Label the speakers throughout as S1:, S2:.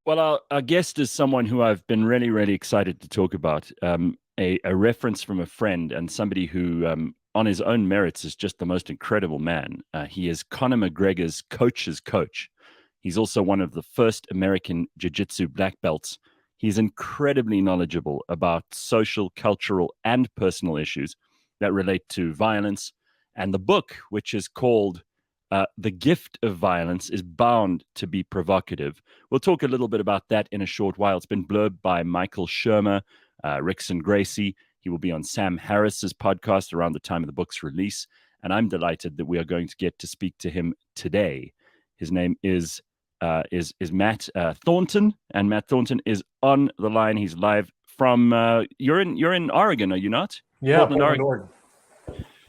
S1: Well, our guest is someone who I've been really, really excited to talk about. A reference from a friend and somebody who, on his own merits, is just the most incredible man. He is Conor McGregor's coach's coach. He's also one of the first American jiu-jitsu black belts. He's incredibly knowledgeable about social, cultural, and personal issues that relate to violence. And the book, which is called The Gift of Violence, is bound to be provocative. We'll talk a little bit about that in a short while. It's been blurbed by Michael Shermer, Rickson Gracie. He will be on Sam Harris's podcast around the time of the book's release. And I'm delighted that we are going to get to speak to him today. His name is Matt Thornton, and Matt Thornton is on the line. He's live from you're in Oregon, are you not?
S2: Yeah,
S1: Portland,
S2: Portland,
S1: Oregon.
S2: Oregon.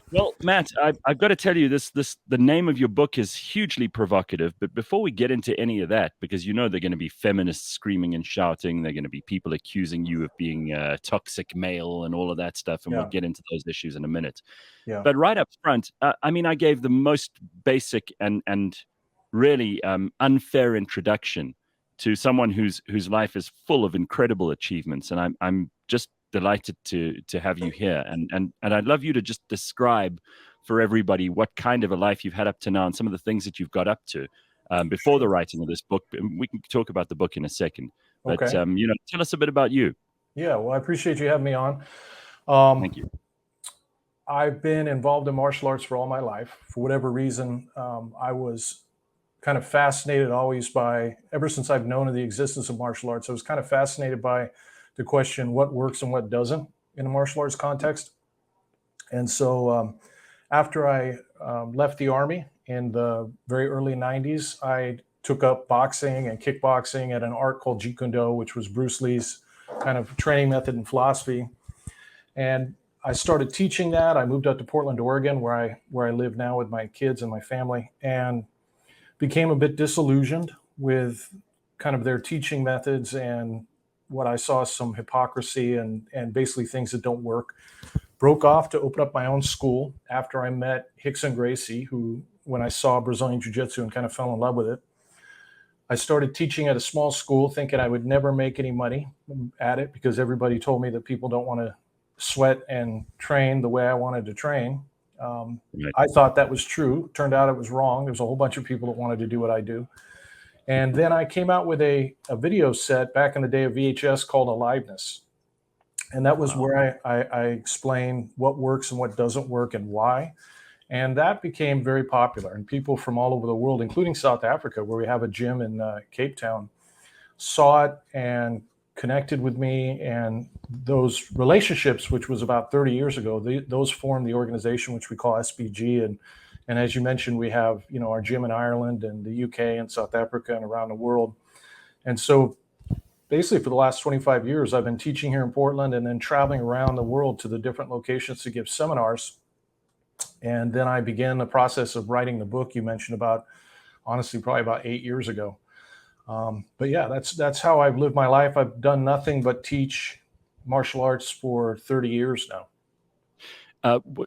S1: Well, Matt, I've got to tell you the name of your book is hugely provocative. But before we get into any of that, because you know they're going to be feminists screaming and shouting, they're going to be people accusing you of being a toxic male and all of that stuff, and we'll
S2: Yeah,
S1: get into those issues in a minute.
S2: yeah.
S1: But right up front, I mean, I gave the most basic and really unfair introduction to someone whose life is full of incredible achievements, and I'm just delighted to have you here, and I'd love you to just describe for everybody what kind of a life you've had up to now and some of the things that you've got up to before the
S2: Sure.
S1: writing of this book. We can talk about the book in a second, but
S2: Okay.
S1: tell us a bit about you.
S2: Yeah. Well, I appreciate you having me on. Um,
S1: Thank you.
S2: I've been involved in martial arts for all my life. For whatever reason, I was kind of fascinated always by, ever since I've known of the existence of martial arts, I was kind of fascinated by the question what works and what doesn't in a martial arts context. And so after I left the Army in the very early 90s, I took up boxing and kickboxing at an art called Jeet Kune Do, which was Bruce Lee's kind of training method and philosophy. And I started teaching that. I moved out to Portland, Oregon, where I live now with my kids and my family, and became a bit disillusioned with kind of their teaching methods and what I saw some hypocrisy and basically things that don't work. Broke off to open up my own school after I met Rickson Gracie, who, when I saw Brazilian Jiu Jitsu and kind of fell in love with it, I started teaching at a small school thinking I would never make any money at it because everybody told me that people don't want to sweat and train the way I wanted to train.
S1: Right.
S2: I thought that was true. Turned out it was wrong. There was a whole bunch of people that wanted to do what I do. And then I came out with a video set back in the day of VHS called Aliveness. And that was
S1: Wow.
S2: where I explained what works and what doesn't work and why. And that became very popular. And people from all over the world, including South Africa, where we have a gym in Cape Town, saw it and connected with me. And those relationships, which was about 30 years ago, those formed the organization, which we call SBG. And as you mentioned, we have, our gym in Ireland and the UK and South Africa and around the world. And so basically for the last 25 years, I've been teaching here in Portland and then traveling around the world to the different locations to give seminars. And then I began the process of writing the book you mentioned about, honestly, probably about 8 years ago. But yeah, that's how I've lived my life. I've done nothing but teach martial arts for 30 years now.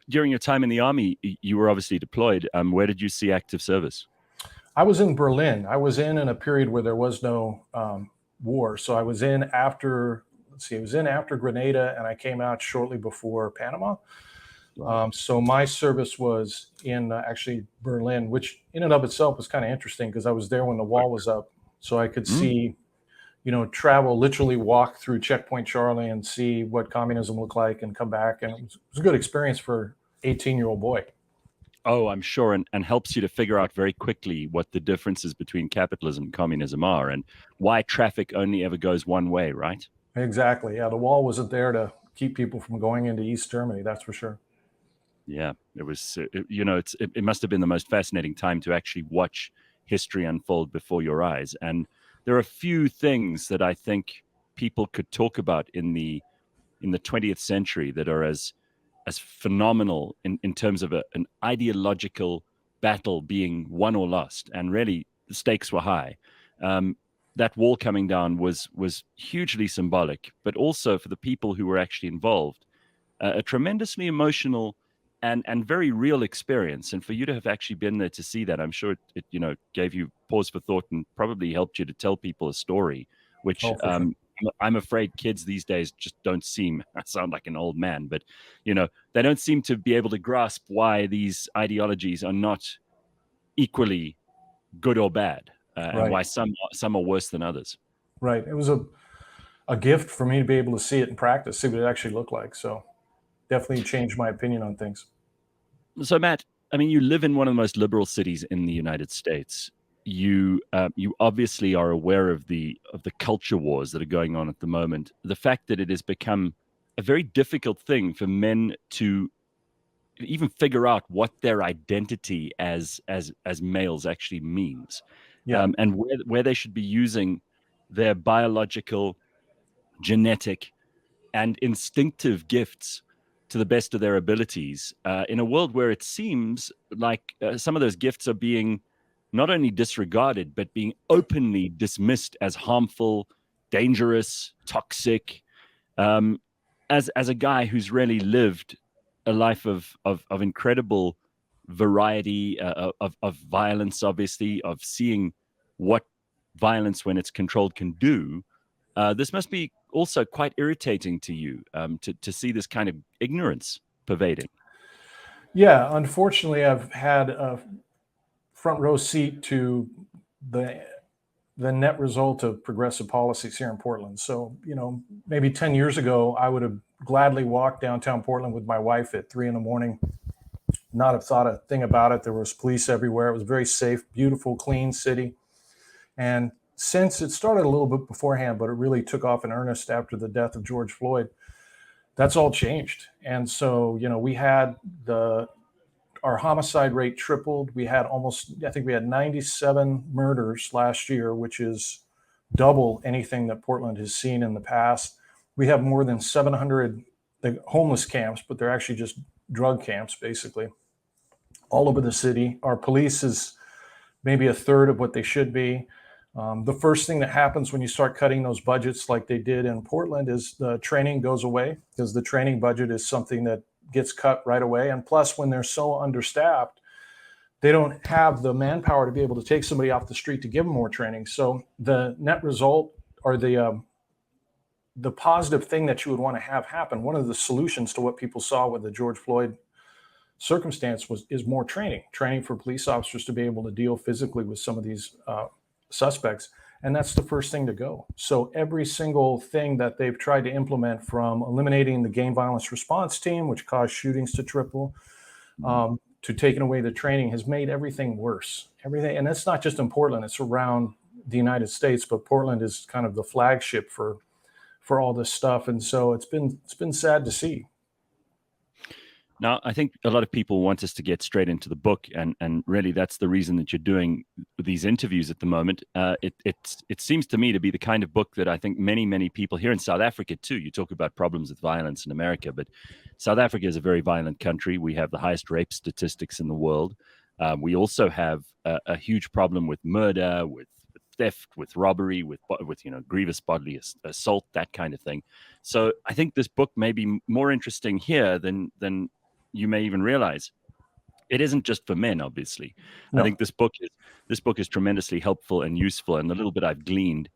S1: During your time in the Army, you were obviously deployed. Where did you see active service?
S2: I was in Berlin. I was in a period where there was no war. So I was in after, I was in after Grenada, and I came out shortly before Panama.
S1: Wow.
S2: So my service was in actually Berlin, which in and of itself was kind of interesting because I was there when the wall was up. So I could
S1: Mm.
S2: see, travel, literally walk through Checkpoint Charlie and see what communism looked like and come back. And it was a good experience for 18-year-old boy.
S1: Oh, I'm sure, and helps you to figure out very quickly what the differences between capitalism and communism are and why traffic only ever goes one way, right?
S2: Exactly. Yeah, the wall wasn't there to keep people from going into East Germany, that's for sure.
S1: Yeah, it was, it must have been the most fascinating time to actually watch history unfold before your eyes. And there are a few things that I think people could talk about in the 20th century that are as phenomenal in terms of an ideological battle being won or lost. And really, the stakes were high. That wall coming down was hugely symbolic, but also for the people who were actually involved, a tremendously emotional and very real experience. And for you to have actually been there to see that, I'm sure it gave you pause for thought and probably helped you to tell people a story which
S2: Oh, for sure.
S1: I'm afraid kids these days just don't seem, I sound like an old man, but they don't seem to be able to grasp why these ideologies are not equally good or bad, and
S2: Right.
S1: why some are worse than others.
S2: Right. It was a gift for me to be able to see it in practice, see what it actually looked like. So definitely changed my opinion on things.
S1: So, Matt, I mean, you live in one of the most liberal cities in the United States. You obviously are aware of the culture wars that are going on at the moment. The fact that it has become a very difficult thing for men to even figure out what their identity as males actually means,
S2: Yeah.
S1: and where they should be using their biological, genetic, and instinctive gifts to the best of their abilities, in a world where it seems like some of those gifts are being not only disregarded but being openly dismissed as harmful, dangerous, toxic. Um, as a guy who's really lived a life of incredible variety, of violence, obviously, of seeing what violence, when it's controlled, can do. This must be also quite irritating to you, to see this kind of ignorance pervading.
S2: Yeah. Unfortunately, I've had a front row seat to the the net result of progressive policies here in Portland. So, maybe 10 years ago, I would have gladly walked downtown Portland with my wife at 3 in the morning, not have thought a thing about it. There was police everywhere. It was a very safe, beautiful, clean city. And since it started a little bit beforehand, but it really took off in earnest after the death of George Floyd, that's all changed. And so, we had our homicide rate tripled. We had I think we had 97 murders last year, which is double anything that Portland has seen in the past. We have more than 700 homeless camps, but they're actually just drug camps, basically, all over the city. Our police is maybe a third of what they should be. The first thing that happens when you start cutting those budgets like they did in Portland is the training goes away, because the training budget is something that gets cut right away. And plus, when they're so understaffed, they don't have the manpower to be able to take somebody off the street to give them more training. So the net result, or the positive thing that you would want to have happen, one of the solutions to what people saw with the George Floyd circumstance is more training for police officers to be able to deal physically with some of these suspects. And that's the first thing to go. So every single thing that they've tried to implement, from eliminating the gang violence response team, which caused shootings to triple, to taking away the training, has made everything worse. Everything, and that's not just in Portland; it's around the United States. But Portland is kind of the flagship for all this stuff, and so it's been sad to see.
S1: Now, I think a lot of people want us to get straight into the book, and really that's the reason that you're doing these interviews at the moment. It seems to me to be the kind of book that I think many people here in South Africa too. You talk about problems with violence in America, but South Africa is a very violent country. We have the highest rape statistics in the world. We also have a huge problem with murder, with theft, with robbery, with grievous bodily assault, that kind of thing. So I think this book may be more interesting here than you may even realize. It isn't just for men, obviously. I
S2: No.
S1: think this book is tremendously helpful and useful, and the little bit I've gleaned,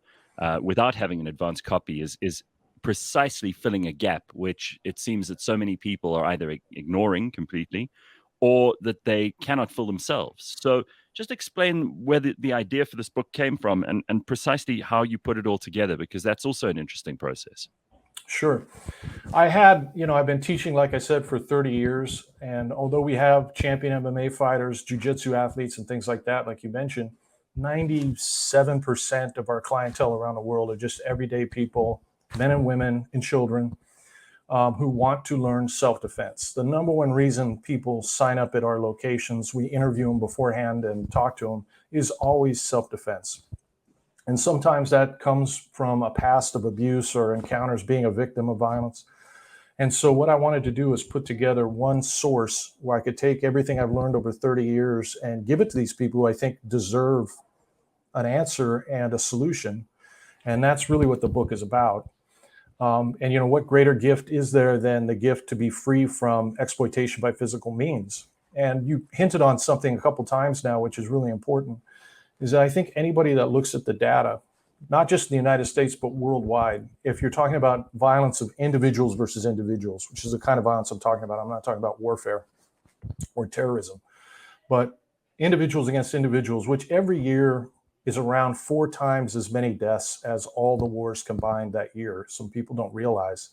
S1: without having an advanced copy, is precisely filling a gap which it seems that so many people are either ignoring completely, or that they cannot fill themselves. So just explain where the idea for this book came from, and precisely how you put it all together, because that's also an interesting process.
S2: Sure. I've been teaching, like I said, for 30 years. And although we have champion MMA fighters, jiu-jitsu athletes, and things like that, like you mentioned, 97% of our clientele around the world are just everyday people, men and women and children, who want to learn self-defense. The number one reason people sign up at our locations, we interview them beforehand and talk to them, is always self-defense. And sometimes that comes from a past of abuse or encounters being a victim of violence. And so what I wanted to do is put together one source where I could take everything I've learned over 30 years and give it to these people who I think deserve an answer and a solution. And that's really what the book is about. And what greater gift is there than the gift to be free from exploitation by physical means? And you hinted on something a couple times now, which is really important, is that I think anybody that looks at the data not just in the United States, but worldwide. If you're talking about violence of individuals versus individuals, which is the kind of violence I'm talking about, I'm not talking about warfare or terrorism, but individuals against individuals, which every year is around 4 times as many deaths as all the wars combined that year. Some people don't realize.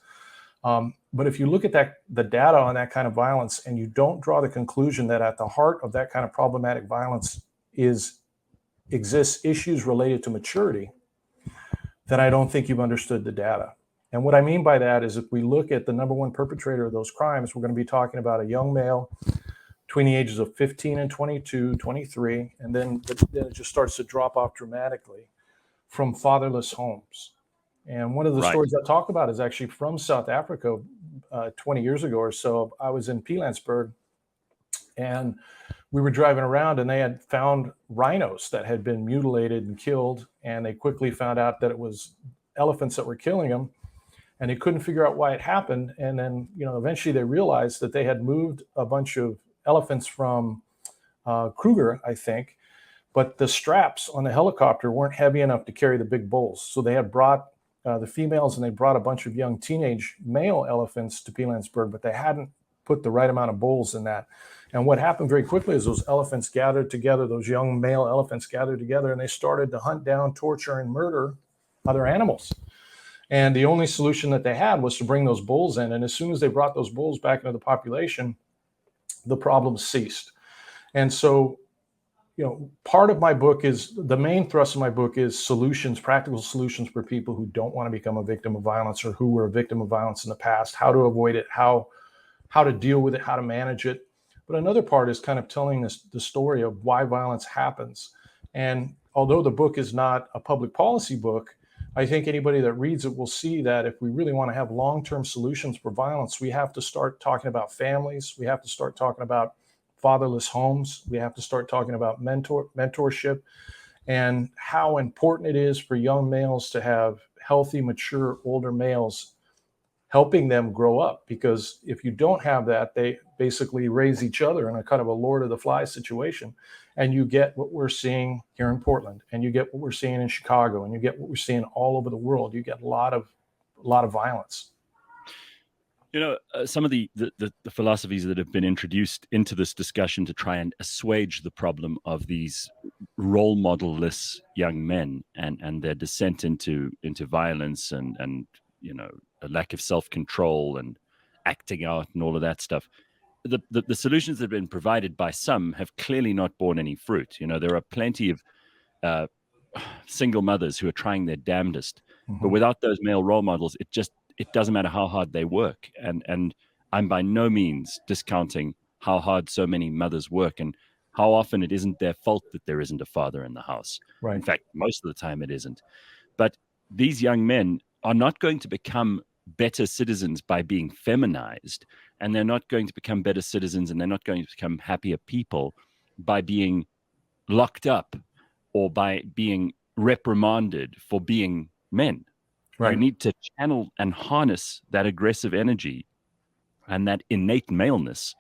S2: But if you look at the data on that kind of violence, and you don't draw the conclusion that at the heart of that kind of problematic violence exists issues related to maturity, then I don't think you've understood the data. And what I mean by that is, if we look at the number one perpetrator of those crimes, we're going to be talking about a young male between the ages of 15 and 22, 23, and then it just starts to drop off dramatically from fatherless homes. And one of the stories I talk about is actually from South Africa 20 years ago or so. I was in Pilanesberg, and we were driving around, and they had found rhinos that had been mutilated and killed. And they quickly found out that it was elephants that were killing them, and they couldn't figure out why it happened. And then, eventually they realized that they had moved a bunch of elephants from Kruger, I think, but the straps on the helicopter weren't heavy enough to carry the big bulls. So they had brought the females, and they brought a bunch of young teenage male elephants to Pilanesberg, but they hadn't put the right amount of bulls in that. And what happened very quickly is those elephants gathered together, those young male elephants gathered together, and they started to hunt down, torture, and murder other animals. And the only solution that they had was to bring those bulls in. And as soon as they brought those bulls back into the population, the problem ceased. And so, part of my book is, the main thrust of my book is solutions, practical solutions for people who don't want to become a victim of violence, or who were a victim of violence in the past, how to avoid it, how to deal with it, how to manage it. But another part is kind of telling the story of why violence happens. And although the book is not a public policy book, I think anybody that reads it will see that if we really want to have long-term solutions for violence, we have to start talking about families. We have to start talking about fatherless homes. We have to start talking about mentorship, and how important it is for young males to have healthy, mature, older males helping them grow up. Because if you don't have that, they basically raise each other in a kind of a Lord of the Flies situation. And you get what we're seeing here in Portland, and you get what we're seeing in Chicago, and you get what we're seeing all over the world. You get a lot of violence.
S1: Some of the philosophies that have been introduced into this discussion to try and assuage the problem of these role model-less young men and their descent into violence and a lack of self-control and acting out and all of that stuff. The solutions that have been provided by some have clearly not borne any fruit. There are plenty of single mothers who are trying their damnedest, but without those male role models, it doesn't matter how hard they work. And I'm by no means discounting how hard so many mothers work, and how often it isn't their fault that there isn't a father in the house. Right. In fact, most of the time it isn't. But these young men are not going to become better citizens by being feminized, and they're not going to become better citizens, and they're not going to become happier people by being locked up or by being reprimanded for being men. Right. You need to channel and harness that aggressive energy and that innate maleness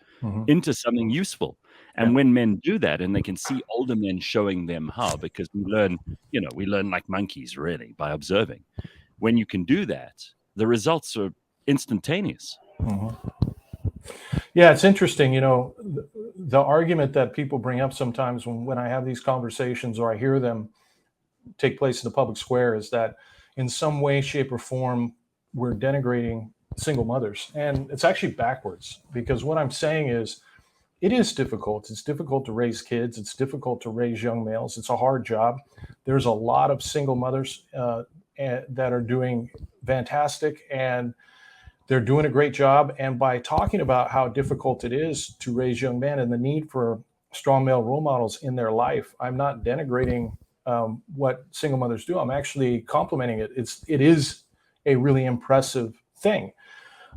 S1: into something useful. And when men do that, and they can see older men showing them how, because we learn like monkeys, really, by observing. When you can do that, the results are instantaneous.
S2: Yeah, it's interesting. The argument that people bring up sometimes when I have these conversations, or I hear them take place in the public square, is that in some way, shape, or form, we're denigrating single mothers. And it's actually backwards, because what I'm saying is, it is difficult. It's difficult to raise kids. It's difficult to raise young males. It's a hard job. There's a lot of single mothers that are doing fantastic, and they're doing a great job. And by talking about how difficult it is to raise young men and the need for strong male role models in their life, I'm not denigrating what single mothers do. I'm actually complimenting it. It is a really impressive thing.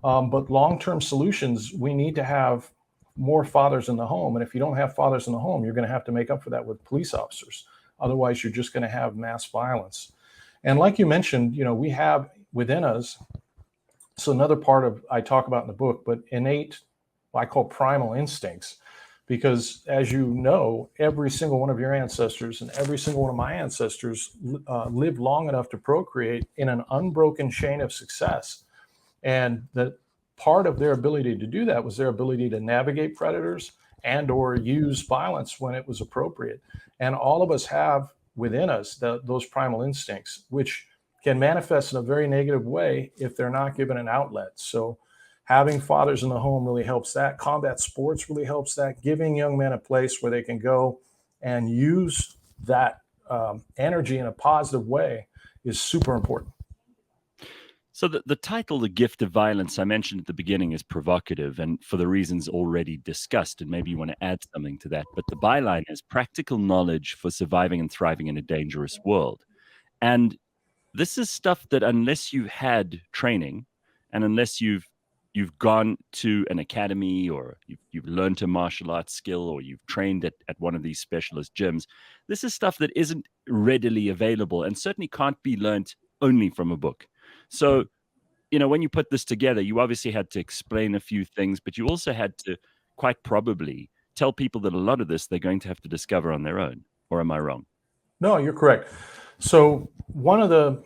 S2: But long-term solutions, we need to have more fathers in the home. And if you don't have fathers in the home, you're going to have to make up for that with police officers. Otherwise, you're just going to have mass violence. And like you mentioned, we have within us, so another part of I talk about in the book, but innate, I call primal instincts. because, as you know, every single one of your ancestors and every single one of my ancestors lived long enough to procreate in an unbroken chain of success. And that part of their ability to do that was their ability to navigate predators and or use violence when it was appropriate. And all of us have within us those primal instincts, which can manifest in a very negative way if they're not given an outlet. So having fathers in the home really helps that. Combat sports really helps that. Giving young men a place where they can go and use that energy in a positive way is super important.
S1: So the title, The Gift of Violence, I mentioned at the beginning, is provocative and for the reasons already discussed, and maybe you want to add something to that. But the byline is practical knowledge for surviving and thriving in a dangerous world. And this is stuff that unless you had training and unless you've gone to an academy or you've learned a martial arts skill or you've trained at one of these specialist gyms, this is stuff that isn't readily available and certainly can't be learnt only from a book. So, when you put this together, you obviously had to explain a few things, but you also had to quite probably tell people that a lot of this they're going to have to discover on their own. Or am I wrong?
S2: No, you're correct. So one of the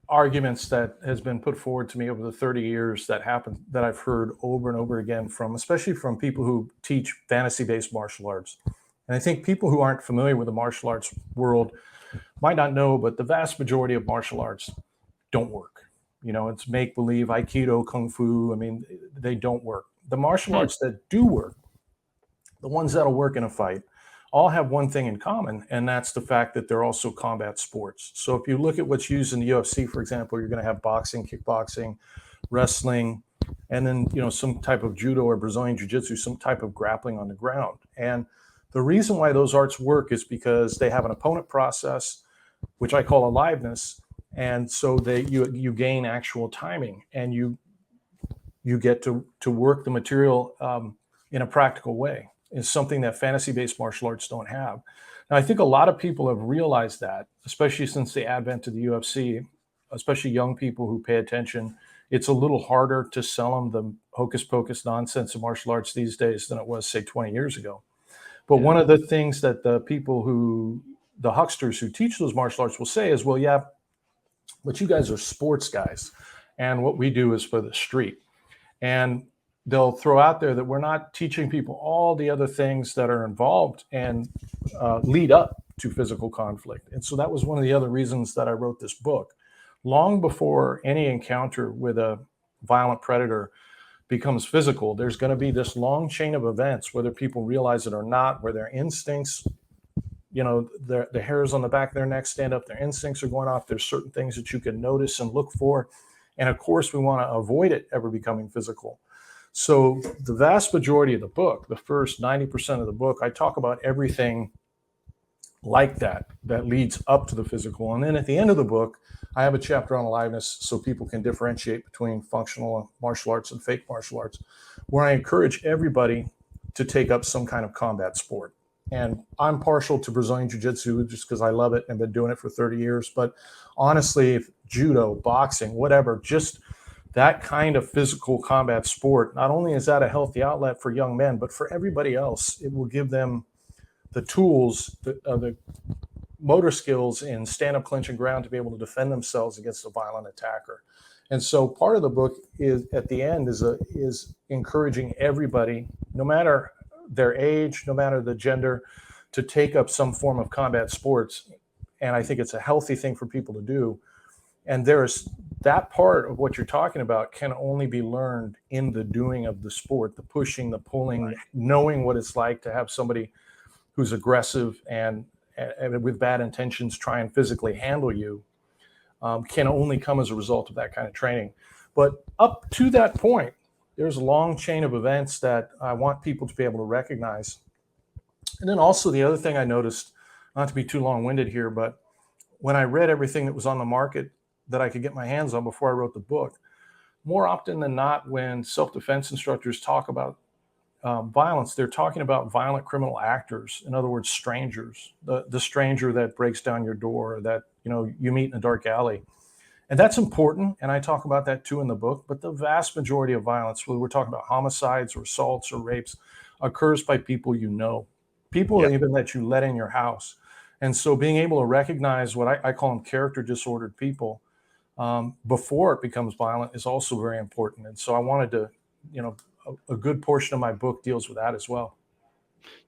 S2: arguments that has been put forward to me over the 30 years that I've heard over and over again from, especially from people who teach fantasy-based martial arts. And I think people who aren't familiar with the martial arts world might not know, but the vast majority of martial arts don't work. It's make-believe, Aikido, Kung Fu. I mean, they don't work. The martial arts that do work, the ones that'll work in a fight, all have one thing in common, and that's the fact that they're also combat sports. So if you look at what's used in the UFC, for example, you're going to have boxing, kickboxing, wrestling, and then some type of judo or Brazilian jiu-jitsu, some type of grappling on the ground. And the reason why those arts work is because they have an opponent process, which I call aliveness, and so you gain actual timing, and you get to work the material in a practical way. Is something that fantasy-based martial arts don't have. Now, I think a lot of people have realized that, especially since the advent of the UFC, especially young people who pay attention. It's a little harder to sell them the hocus pocus nonsense of martial arts these days than it was, say, 20 years ago. But one of the things that the hucksters who teach those martial arts will say is, well, yeah, but you guys are sports guys, and what we do is for the street. And they'll throw out there that we're not teaching people all the other things that are involved and lead up to physical conflict. And so that was one of the other reasons that I wrote this book. Long before any encounter with a violent predator becomes physical, there's going to be this long chain of events, whether people realize it or not, where their instincts, the hairs on the back of their neck stand up, their instincts are going off. There's certain things that you can notice and look for. And of course, we want to avoid it ever becoming physical. So the vast majority of the book, the first 90% of the book, I talk about everything like that leads up to the physical. And then at the end of the book, I have a chapter on aliveness so people can differentiate between functional martial arts and fake martial arts, where I encourage everybody to take up some kind of combat sport. And I'm partial to Brazilian jiu-jitsu just because I love it and been doing it for 30 years. But honestly, if judo, boxing, whatever, just that kind of physical combat sport, not only is that a healthy outlet for young men, but for everybody else, it will give them the tools, the motor skills in stand-up, clinch, and ground to be able to defend themselves against a violent attacker. And so part of the book is at the end is encouraging everybody, no matter their age, no matter the gender, to take up some form of combat sports. And I think it's a healthy thing for people to do. And there's that part of what you're talking about can only be learned in the doing of the sport, the pushing, the pulling, right. Knowing what it's like to have somebody who's aggressive and with bad intentions try and physically handle you can only come as a result of that kind of training. But up to that point, there's a long chain of events that I want people to be able to recognize. And then also the other thing I noticed, not to be too long-winded here, but when I read everything that was on the market that I could get my hands on before I wrote the book, more often than not, when self-defense instructors talk about violence, they're talking about violent criminal actors. In other words, strangers, the stranger that breaks down your door, that you meet in a dark alley. And that's important, and I talk about that too in the book. But the vast majority of violence, whether we're talking about homicides or assaults or rapes, occurs by people you know, people
S1: Yeah.
S2: even that you let in your house. And so being able to recognize what I call them character disordered people before it becomes violent is also very important. And so I wanted to, you know, a good portion of my book deals with that as well.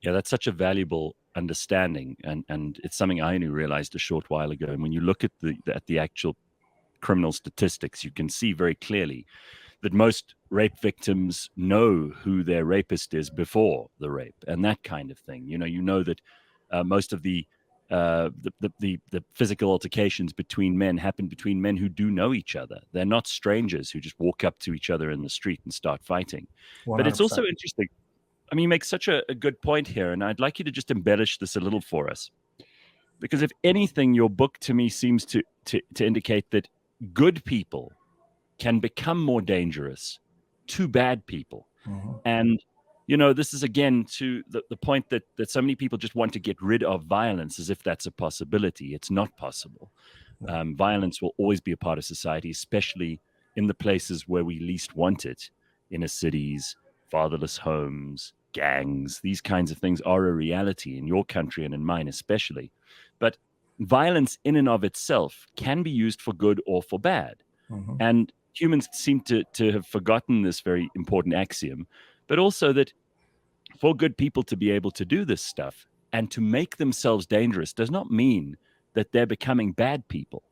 S1: Yeah, that's such a valuable understanding, and it's something I only realized a short while ago. And when you look at the actual criminal statistics, you can see very clearly that most rape victims know who their rapist is before the rape, and that kind of thing. You know that most of the physical altercations between men happen between men who do know each other. They're not strangers who just walk up to each other in the street and start fighting. But it's also
S2: 100%.
S1: interesting. I mean, you make such a good point here, and I'd like you to just embellish this a little for us. Because if anything, your book to me seems to indicate that good people can become more dangerous to bad people.
S2: Hmm.
S1: And, this is again to the point that so many people just want to get rid of violence as if that's a possibility. It's not possible.
S2: No.
S1: Violence will always be a part of society, especially in the places where we least want it, inner cities, fatherless homes, gangs. These kinds of things are a reality in your country and in mine, especially. But violence in and of itself can be used for good or for bad.
S2: Hmm.
S1: And humans seem to have forgotten this very important axiom, but also that for good people to be able to do this stuff and to make themselves dangerous does not mean that they're becoming bad people.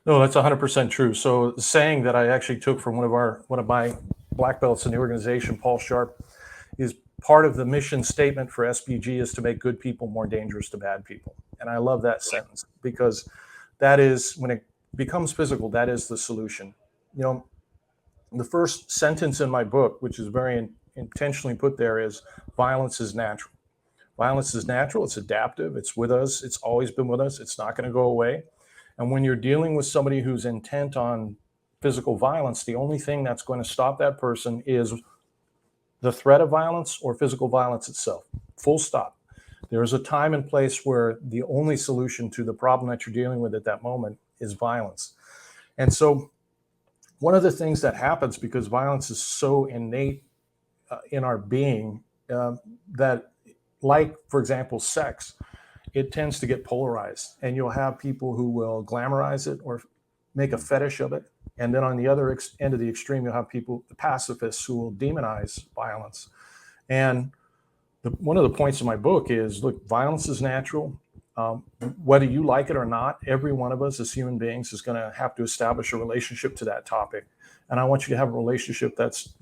S2: No, that's 100% true. So the saying that I actually took from one of my black belts in the organization, Paul Sharp, is part of the mission statement for SBG is to make good people more dangerous to bad people. And I love that sentence because that is when it becomes physical, that is the solution. You know, the first sentence in my book, which is very intentionally put there, is violence is natural. Violence is natural, it's adaptive, it's with us, it's always been with us, it's not going to go away. And when you're dealing with somebody who's intent on physical violence, the only thing that's going to stop that person is the threat of violence or physical violence itself. Full stop. There is a time and place where the only solution to the problem that you're dealing with at that moment is violence. And so, one of the things that happens because violence is so innate in our being that, like, for example, sex, it tends to get polarized. And you'll have people who will glamorize it or make a fetish of it. And then on the other end of the extreme, you'll have people, the pacifists, who will demonize violence. And one of the points of my book is look, violence is natural. Whether you like it or not, every one of us as human beings is going to have to establish a relationship to that topic. And I want you to have a relationship that's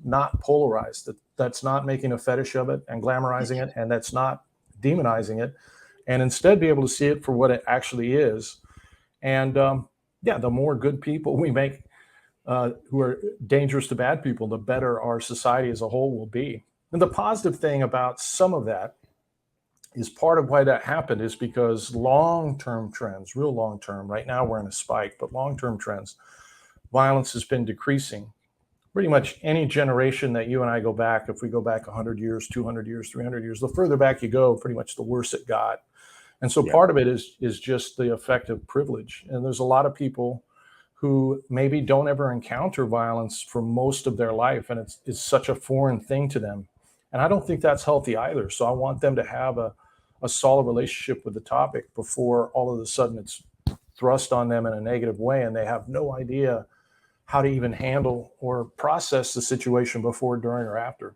S2: not polarized, that's not making a fetish of it and glamorizing it, and that's not demonizing it, and instead be able to see it for what it actually is. And yeah, the more good people we make who are dangerous to bad people, the better our society as a whole will be. And the positive thing about some of that is part of why that happened is because long-term trends, real long-term, right now we're in a spike, but long-term trends, violence has been decreasing. Pretty much any generation that you and I go back, if we go back 100 years, 200 years, 300 years, the further back you go, pretty much the worse it got. And so
S1: Yeah.
S2: part of it is just the effect of privilege. And there's a lot of people who maybe don't ever encounter violence for most of their life, and it's such a foreign thing to them. And I don't think that's healthy either. So I want them to have a solid relationship with the topic before all of a sudden it's thrust on them in a negative way and they have no idea how to even handle or process the situation before, during, or after.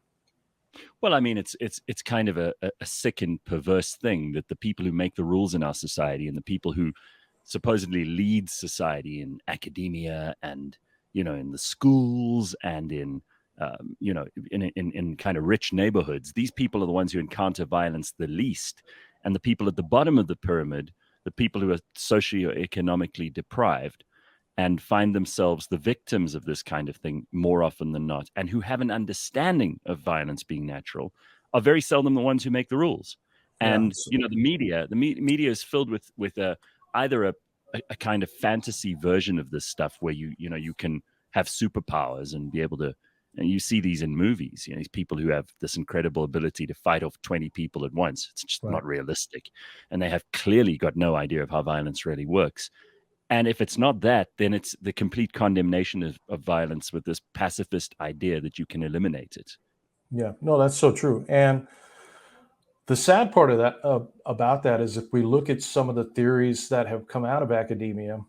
S1: Well, I mean, it's kind of a sick and perverse thing that the people who make the rules in our society and the people who supposedly lead society in academia and in the schools and in kind of rich neighborhoods, these people are the ones who encounter violence the least, and the people at the bottom of the pyramid, the people who are socioeconomically deprived and find themselves the victims of this kind of thing more often than not, and who have an understanding of violence being natural, are very seldom the ones who make the rules.
S2: Yeah.
S1: And the media is filled with either a kind of fantasy version of this stuff where you can have superpowers and be able to. And you see these in movies, these people who have this incredible ability to fight off 20 people at once. It's just
S2: Right.
S1: not realistic. And they have clearly got no idea of how violence really works. And if it's not that, then it's the complete condemnation of violence with this pacifist idea that you can eliminate it.
S2: Yeah, no, that's so true. And the sad part of that about that is if we look at some of the theories that have come out of academia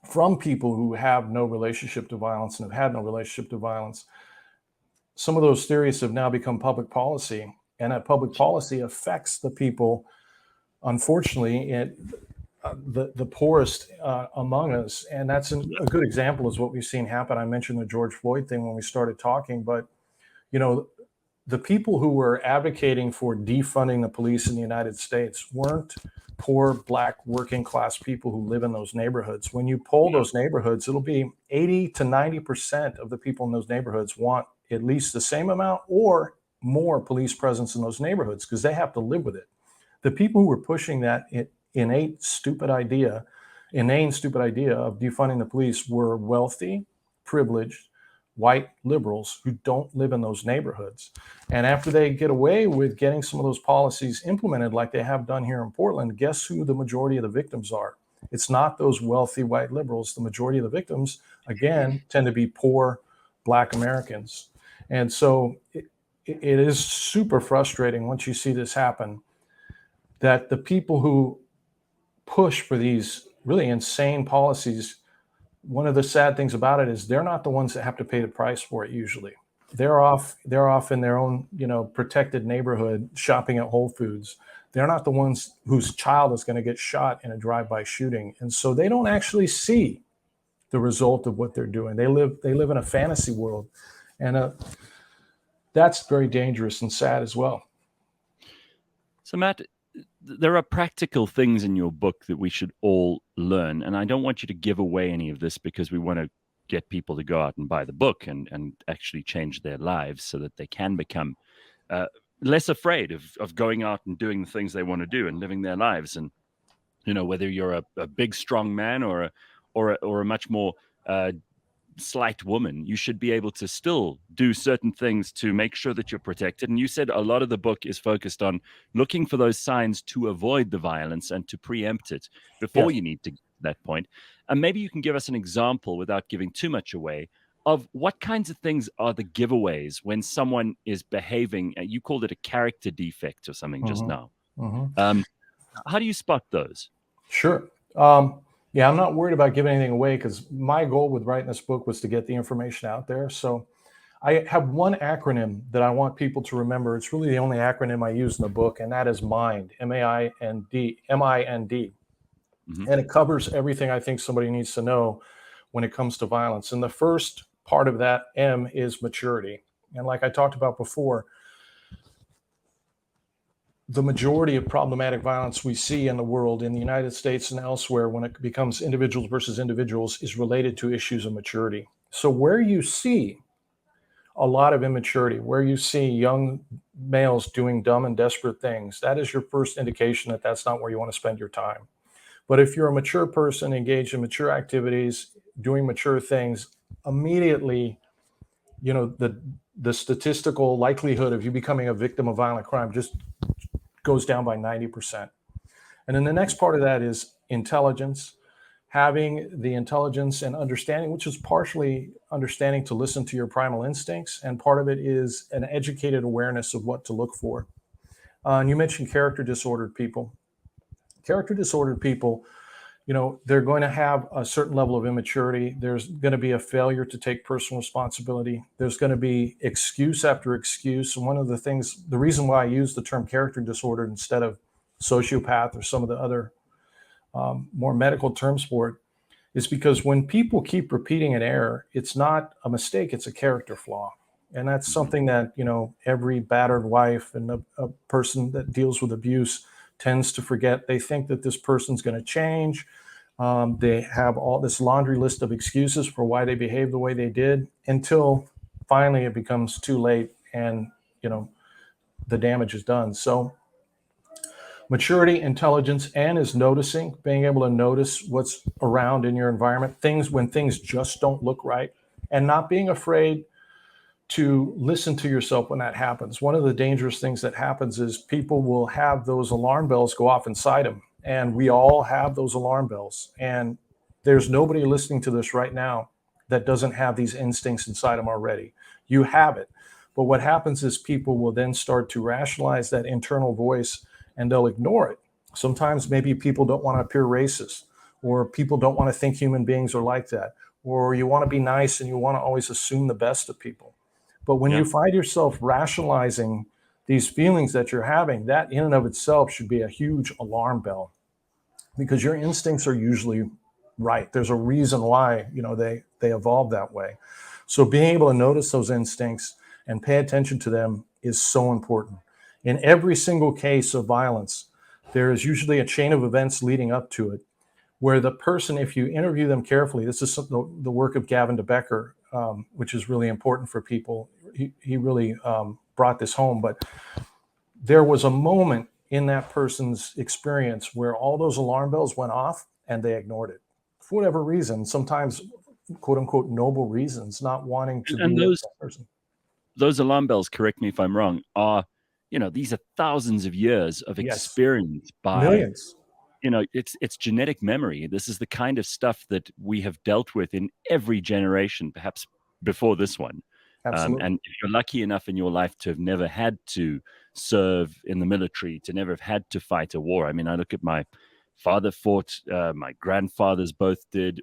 S2: from people who have no relationship to violence and have had no relationship to violence, some of those theories have now become public policy, and that public policy affects the people, unfortunately, the poorest among us. And that's a good example is what we've seen happen. I mentioned the George Floyd thing when we started talking, but you know, the people who were advocating for defunding the police in the United States weren't poor black working class people who live in those neighborhoods. When you poll those neighborhoods, it'll be 80 to 90% of the people in those neighborhoods want at least the same amount or more police presence in those neighborhoods because they have to live with it. The people who were pushing that inane, stupid idea of defunding the police were wealthy, privileged, white liberals who don't live in those neighborhoods. And after they get away with getting some of those policies implemented like they have done here in Portland, guess who the majority of the victims are? It's not those wealthy white liberals. The majority of the victims, again, tend to be poor black Americans. And so it is super frustrating once you see this happen, that the people who push for these really insane policies, one of the sad things about it is they're not the ones that have to pay the price for it usually. They're off in their own, protected neighborhood shopping at Whole Foods. They're not the ones whose child is going to get shot in a drive-by shooting. And so they don't actually see the result of what they're doing. They live in a fantasy world. And that's very dangerous and sad as well.
S1: So Matt, there are practical things in your book that we should all learn. And I don't want you to give away any of this because we want to get people to go out and buy the book and actually change their lives so that they can become less afraid of going out and doing the things they want to do and living their lives. And, whether you're a big, strong man or a much more slight woman, you should be able to still do certain things to make sure that you're protected. And you said a lot of the book is focused on looking for those signs to avoid the violence and to preempt it before you need to get to that point. And maybe you can give us an example without giving too much away of what kinds of things are the giveaways when someone is behaving. You called it a character defect or something just now. How do you spot those?
S2: Sure. Yeah, I'm not worried about giving anything away because my goal with writing this book was to get the information out there. So I have one acronym that I want people to remember. It's really the only acronym I use in the book, and that is MIND, M-A-I-N-D, M-I-N-D. And it covers everything I think somebody needs to know when it comes to violence. And the first part of that M is maturity. And like I talked about before, the majority of problematic violence we see in the world, in the United States and elsewhere, when it becomes individuals versus individuals, is related to issues of maturity. So where you see a lot of immaturity, where you see young males doing dumb and desperate things, that is your first indication that that's not where you want to spend your time. But if you're a mature person engaged in mature activities, doing mature things, immediately, the statistical likelihood of you becoming a victim of violent crime just goes down by 90%. And then the next part of that is intelligence, having the intelligence and understanding, which is partially understanding to listen to your primal instincts. And part of it is an educated awareness of what to look for. And you mentioned character disordered people. Character disordered people, they're going to have a certain level of immaturity. There's going to be a failure to take personal responsibility. There's going to be excuse after excuse. And one of the reason why I use the term character disorder instead of sociopath or some of the other more medical terms for it is because when people keep repeating an error, it's not a mistake, it's a character flaw. And that's something that, every battered wife and a person that deals with abuse tends to forget. They think that this person's going to change. They have all this laundry list of excuses for why they behave the way they did until finally it becomes too late and, the damage is done. So maturity, intelligence, and is noticing, being able to notice what's around in your environment, when things just don't look right, and not being afraid to listen to yourself when that happens. One of the dangerous things that happens is people will have those alarm bells go off inside them. And we all have those alarm bells. And there's nobody listening to this right now that doesn't have these instincts inside them already. You have it. But what happens is people will then start to rationalize that internal voice and they'll ignore it. Sometimes maybe people don't want to appear racist, or people don't want to think human beings are like that, or you want to be nice and you want to always assume the best of people. But when
S1: Yeah.
S2: you find yourself rationalizing these feelings that you're having, that in and of itself should be a huge alarm bell, because your instincts are usually right. There's a reason why, they evolved that way. So being able to notice those instincts and pay attention to them is so important. In every single case of violence, there is usually a chain of events leading up to it, where the person, if you interview them carefully, this is the work of Gavin de Becker, which is really important for people. He really brought this home, but there was a moment in that person's experience where all those alarm bells went off and they ignored it for whatever reason, sometimes quote unquote noble reasons, not wanting to
S1: And
S2: be with that person.
S1: those alarm bells, correct me if I'm wrong, are, these are thousands of years of
S2: Yes,
S1: experience by,
S2: millions.
S1: it's genetic memory. This is the kind of stuff that we have dealt with in every generation, perhaps before this one.
S2: Absolutely.
S1: And if you're lucky enough in your life to have never had to serve in the military, to never have had to fight a war. I mean, I look at my father fought, my grandfathers both did,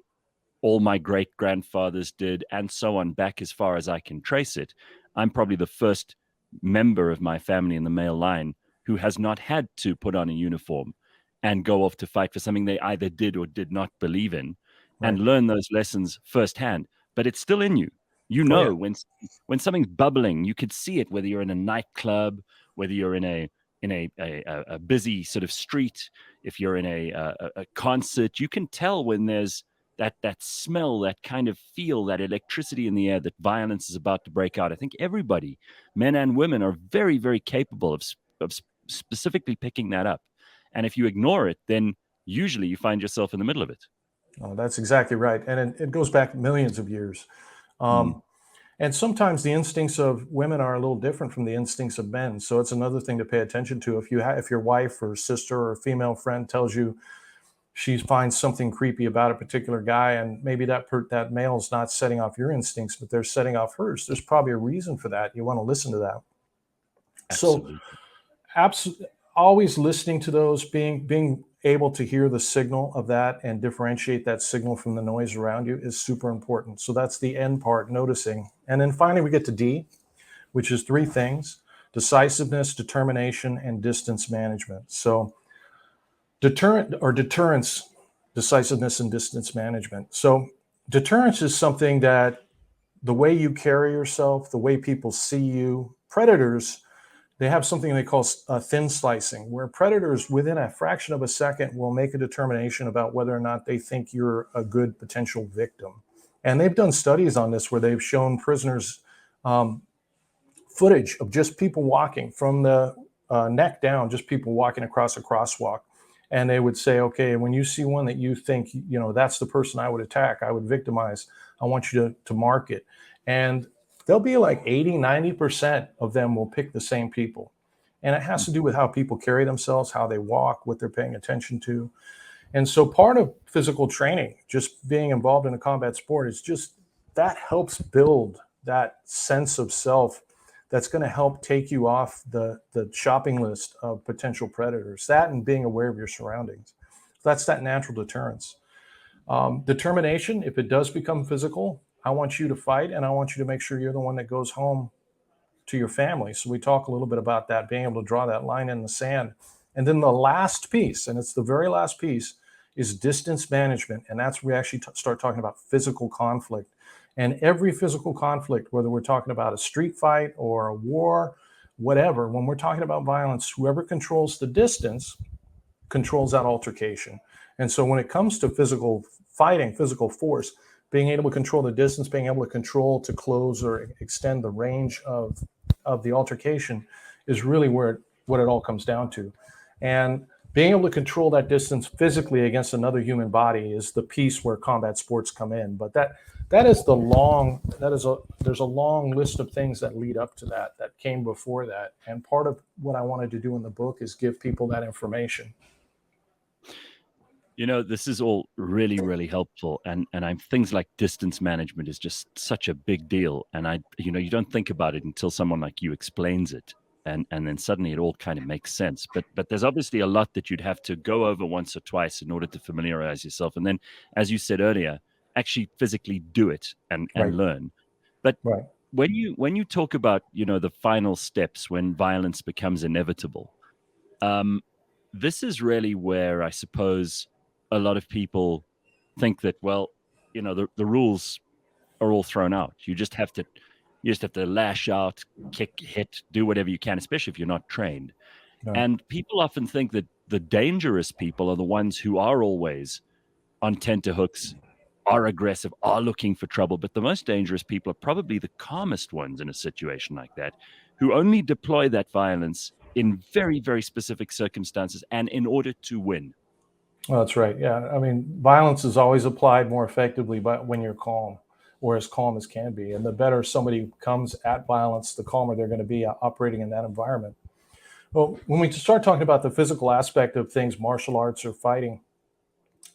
S1: all my great grandfathers did, and so on, back as far as I can trace it. I'm probably the first member of my family in the male line who has not had to put on a uniform and go off to fight for something they either did or did not believe in,
S2: Right.
S1: and learn those lessons firsthand. But it's still in you. You
S2: Oh yeah.
S1: know when something's bubbling, you could see it, whether you're in a nightclub, whether you're in a busy sort of street, if you're in a concert, you can tell when there's that smell, that kind of feel, that electricity in the air, that violence is about to break out. I think everybody, men and women, are very, very capable of specifically picking that up. And if you ignore it, then usually you find yourself in the middle of it.
S2: Oh, that's exactly right. And it goes back millions of years.
S1: Mm.
S2: Um, and sometimes the instincts of women are a little different from the instincts of men. So it's another thing to pay attention to. If your wife or sister or female friend tells you she finds something creepy about a particular guy, and maybe that male is not setting off your instincts, but they're setting off hers, there's probably a reason for that. You want to listen to that. So
S1: Absolutely.
S2: always listening to those, being able to hear the signal of that and differentiate that signal from the noise around you is super important. So that's the end part, noticing. And then finally we get to D, which is three things: decisiveness, determination, and distance management. So deterrence, decisiveness, and distance management. So deterrence is something that the way you carry yourself, the way people see you, predators, they have something they call thin slicing, where predators within a fraction of a second will make a determination about whether or not they think you're a good potential victim. And they've done studies on this where they've shown prisoners um, footage of just people walking from the neck down, just people walking across a crosswalk. And they would say, okay, when you see one that you think, that's the person I would attack, I would victimize, I want you to mark it. And they'll be like 80-90% of them will pick the same people. And it has to do with how people carry themselves, how they walk, what they're paying attention to. And so part of physical training, just being involved in a combat sport, is just that helps build that sense of self that's going to help take you off the shopping list of potential predators. That and being aware of your surroundings. That's that natural deterrence. Determination, if it does become physical, I want you to fight, and I want you to make sure you're the one that goes home to your family. So we talk a little bit about that, being able to draw that line in the sand. And then the last piece, and it's the very last piece, is distance management. And that's where we actually start talking about physical conflict. And every physical conflict, whether we're talking about a street fight or a war, whatever, when we're talking about violence, whoever controls the distance controls that altercation. And so when it comes to physical fighting, physical force, being able to control the distance, being able to control to close or extend the range of the altercation is really what it all comes down to. And being able to control that distance physically against another human body is the piece where combat sports come in. But there's a long list of things that lead up to that came before that. And part of what I wanted to do in the book is give people that information.
S1: This is all really, really helpful, and I'm things like distance management is just such a big deal, and you don't think about it until someone like you explains it, and then suddenly it all kind of makes sense. But there's obviously a lot that you'd have to go over once or twice in order to familiarize yourself, and then, as you said earlier, actually physically do it and
S2: Right.
S1: learn. But
S2: Right.
S1: when you talk about the final steps when violence becomes inevitable, um, this is really where I suppose a lot of people think that, well, the rules are all thrown out. You just have to lash out, kick, hit, do whatever you can, especially if you're not trained.
S2: Right.
S1: And people often think that the dangerous people are the ones who are always on tenterhooks, are aggressive, are looking for trouble. But the most dangerous people are probably the calmest ones in a situation like that, who only deploy that violence in very, very specific circumstances and in order to win.
S2: Well, that's right. Yeah. I mean, violence is always applied more effectively but when you're calm, or as calm as can be. And the better somebody comes at violence, the calmer they're going to be operating in that environment. Well, when we start talking about the physical aspect of things, martial arts or fighting,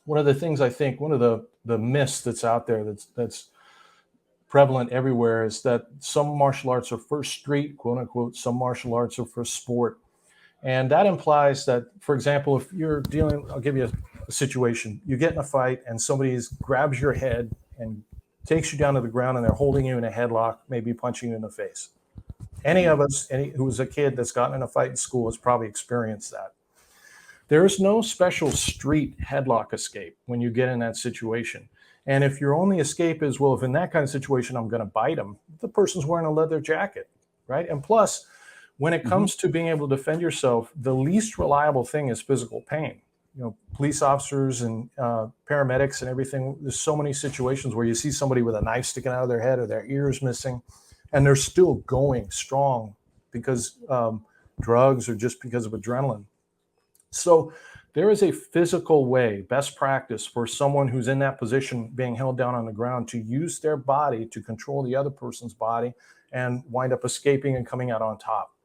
S2: one of the things I think, one of the myths that's out there that's prevalent everywhere is that some martial arts are for street, quote unquote, some martial arts are for sport. And that implies that, for example, if you're dealing, I'll give you a situation. You get in a fight and somebody grabs your head and takes you down to the ground and they're holding you in a headlock, maybe punching you in the face. Any
S1: Mm.
S2: of us, who was a kid that's gotten in a fight in school has probably experienced that. There is no special street headlock escape when you get in that situation. And if your only escape is, well, if in that kind of situation, I'm going to bite him, the person's wearing a leather jacket, right? And plus, when it
S1: Hmm.
S2: comes to being able to defend yourself, the least reliable thing is physical pain. Police officers and paramedics and everything. There's so many situations where you see somebody with a knife sticking out of their head or their ears missing, and they're still going strong because drugs or just because of adrenaline. So there is a physical way, best practice for someone who's in that position being held down on the ground to use their body to control the other person's body and wind up escaping and coming out on top.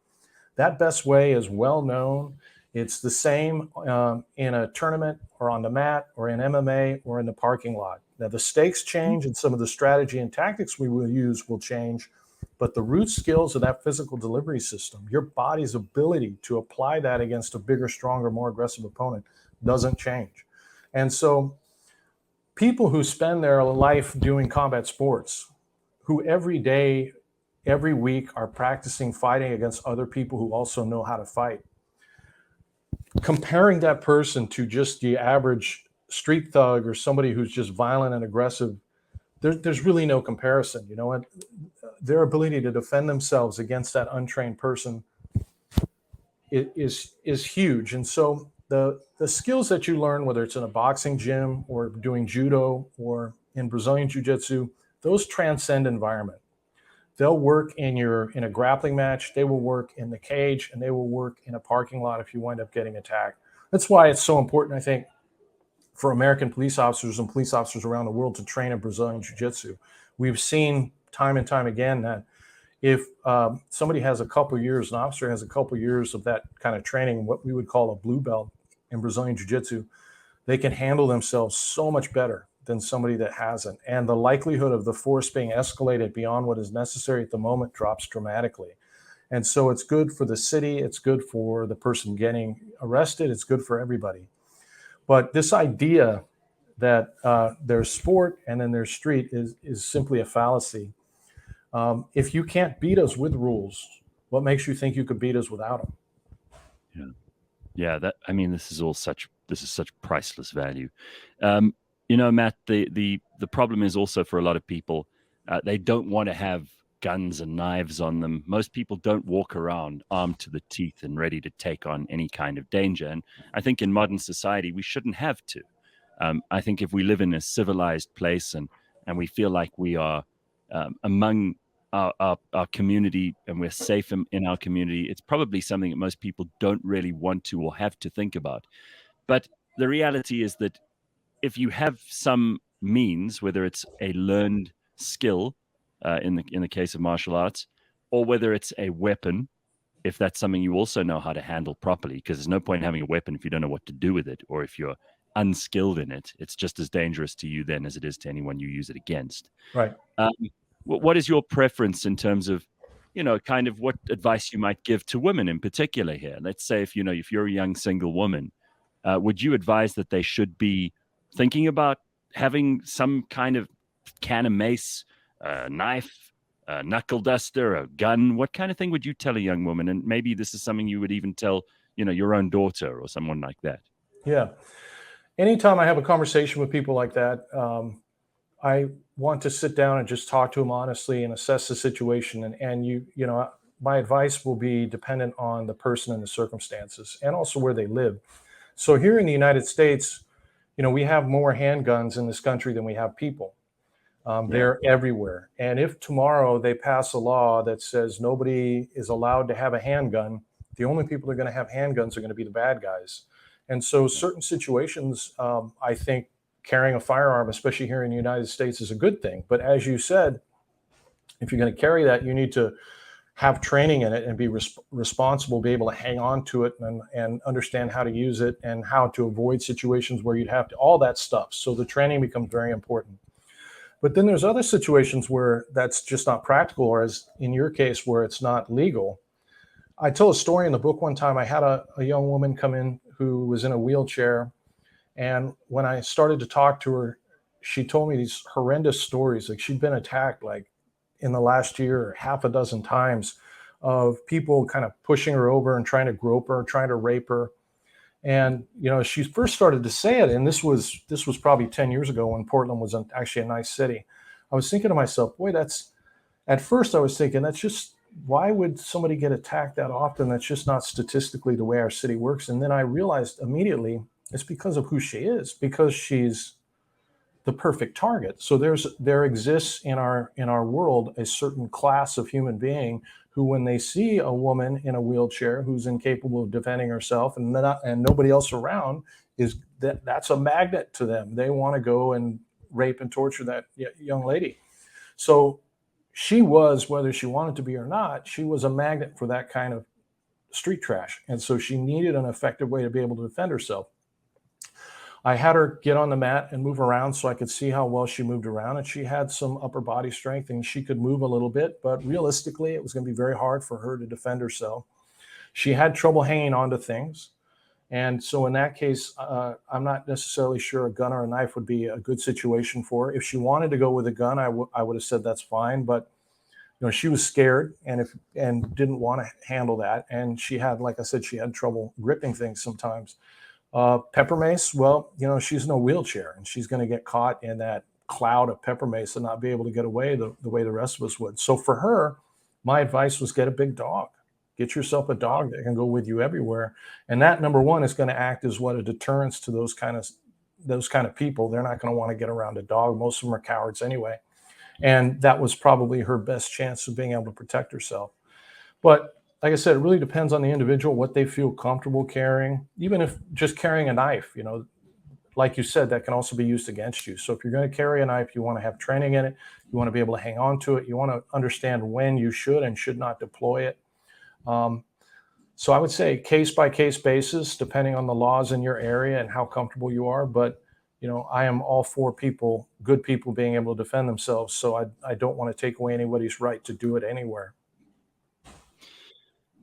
S2: That best way is well known. It's the same in a tournament or on the mat or in MMA or in the parking lot. Now, the stakes change and some of the strategy and tactics we will use will change, but the root skills of that physical delivery system, your body's ability to apply that against a bigger, stronger, more aggressive opponent doesn't change. And so, people who spend their life doing combat sports, who every day, every week are practicing fighting against other people who also know how to fight, comparing that person to just the average street thug or somebody who's just violent and aggressive, there's really no comparison. You know what? Their ability to defend themselves against that untrained person is huge. And so the skills that you learn, whether it's in a boxing gym or doing judo or in Brazilian jiu-jitsu, those transcend environment. They'll work in a grappling match, they will work in the cage, and they will work in a parking lot if you wind up getting attacked. That's why it's so important, I think, for American police officers and police officers around the world to train in Brazilian jiu-jitsu. We've seen time and time again that if somebody has a couple years, an officer has a couple years of that kind of training, what we would call a blue belt in Brazilian jiu-jitsu, they can handle themselves so much better than somebody that hasn't. And the likelihood of the force being escalated beyond what is necessary at the moment drops dramatically. And so it's good for the city, it's good for the person getting arrested, it's good for everybody. But this idea that there's sport and then there's street is simply a fallacy. If you can't beat us with rules, what makes you think you could beat us without them?
S1: Yeah. Yeah, this is such priceless value. Um, Matt, the problem is also for a lot of people, they don't want to have guns and knives on them. Most people don't walk around armed to the teeth and ready to take on any kind of danger. And I think in modern society, we shouldn't have to. I think if we live in a civilized place and we feel like we are among our community and we're safe in our community, it's probably something that most people don't really want to or have to think about. But the reality is that if you have some means, whether it's a learned skill in the case of martial arts, or whether it's a weapon, if that's something you also know how to handle properly, because there's no point in having a weapon if you don't know what to do with it, or if you're unskilled in it, it's just as dangerous to you then as it is to anyone you use it against.
S2: Right.
S1: Um, what is your preference in terms of, kind of what advice you might give to women in particular here? Let's say if you're a young single woman, would you advise that they should be thinking about having some kind of can of mace, knife, knuckle duster, a gun? What kind of thing would you tell a young woman? And maybe this is something you would even tell, your own daughter or someone like that.
S2: Yeah. Anytime I have a conversation with people like that, I want to sit down and just talk to them honestly and assess the situation. And my advice will be dependent on the person and the circumstances and also where they live. So here in the United States, we have more handguns in this country than we have people.
S1: Yeah.
S2: They're everywhere. And if tomorrow they pass a law that says nobody is allowed to have a handgun, the only people that are going to have handguns are going to be the bad guys. And so certain situations, I think carrying a firearm, especially here in the United States, is a good thing. But as you said, if you're going to carry that, you need to have training in it and be responsible, be able to hang on to it and understand how to use it and how to avoid situations where you'd have to, all that stuff. So the training becomes very important. But then there's other situations where that's just not practical, or as in your case, where it's not legal. I tell a story in the book one time. I had a young woman come in who was in a wheelchair. And when I started to talk to her, she told me these horrendous stories. Like she'd been attacked like in the last year, half a dozen times, of people kind of pushing her over and trying to grope her, trying to rape her. And she first started to say it, and this was probably 10 years ago when Portland was actually a nice city. I was thinking to myself, boy, at first I was thinking, that's just, why would somebody get attacked that often? That's just not statistically the way our city works. And then I realized immediately it's because of who she is, because she's the perfect target. So there exists in our world a certain class of human being who, when they see a woman in a wheelchair who's incapable of defending herself and nobody else around, that's a magnet to them. They want to go and rape and torture that young lady. So she was, whether she wanted to be or not, she was a magnet for that kind of street trash. And so she needed an effective way to be able to defend herself. I had her get on the mat and move around so I could see how well she moved around. And she had some upper body strength and she could move a little bit, but realistically, it was going to be very hard for her to defend herself. She had trouble hanging on to things. And so in that case, I'm not necessarily sure a gun or a knife would be a good situation for her. If she wanted to go with a gun, I would have said that's fine. But she was scared and didn't want to handle that. And she had, like I said, she had trouble gripping things sometimes. Pepper mace, well, she's in a wheelchair and she's going to get caught in that cloud of pepper mace and not be able to get away the way the rest of us would. So for her, my advice was get a big dog. Get yourself a dog that can go with you everywhere. And that, number one, is going to act as a deterrence to those kind of people. They're not going to want to get around a dog. Most of them are cowards anyway. And that was probably her best chance of being able to protect herself. But like I said, it really depends on the individual, what they feel comfortable carrying. Even if just carrying a knife, like you said, that can also be used against you. So if you're going to carry a knife, you want to have training in it. You want to be able to hang on to it. You want to understand when you should and should not deploy it. So I would say case by case basis, depending on the laws in your area and how comfortable you are. But I am all for good people being able to defend themselves. So I don't want to take away anybody's right to do it anywhere.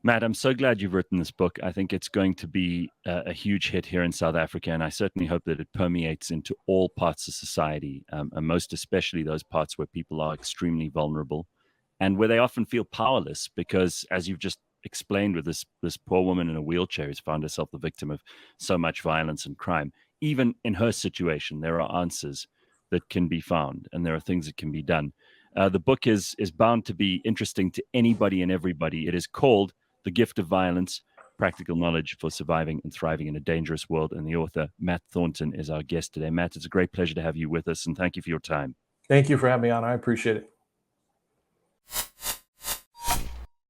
S1: Matt, I'm so glad you've written this book. I think it's going to be a huge hit here in South Africa, and I certainly hope that it permeates into all parts of society, and most especially those parts where people are extremely vulnerable and where they often feel powerless because, as you've just explained with this poor woman in a wheelchair who's found herself the victim of so much violence and crime, even in her situation, there are answers that can be found and there are things that can be done. The book is bound to be interesting to anybody and everybody. It is called The Gift of Violence, Practical Knowledge for Surviving and Thriving in a Dangerous World. And the author, Matt Thornton, is our guest today. Matt, it's a great pleasure to have you with us, and thank you for your time.
S2: Thank you for having me on. I appreciate it.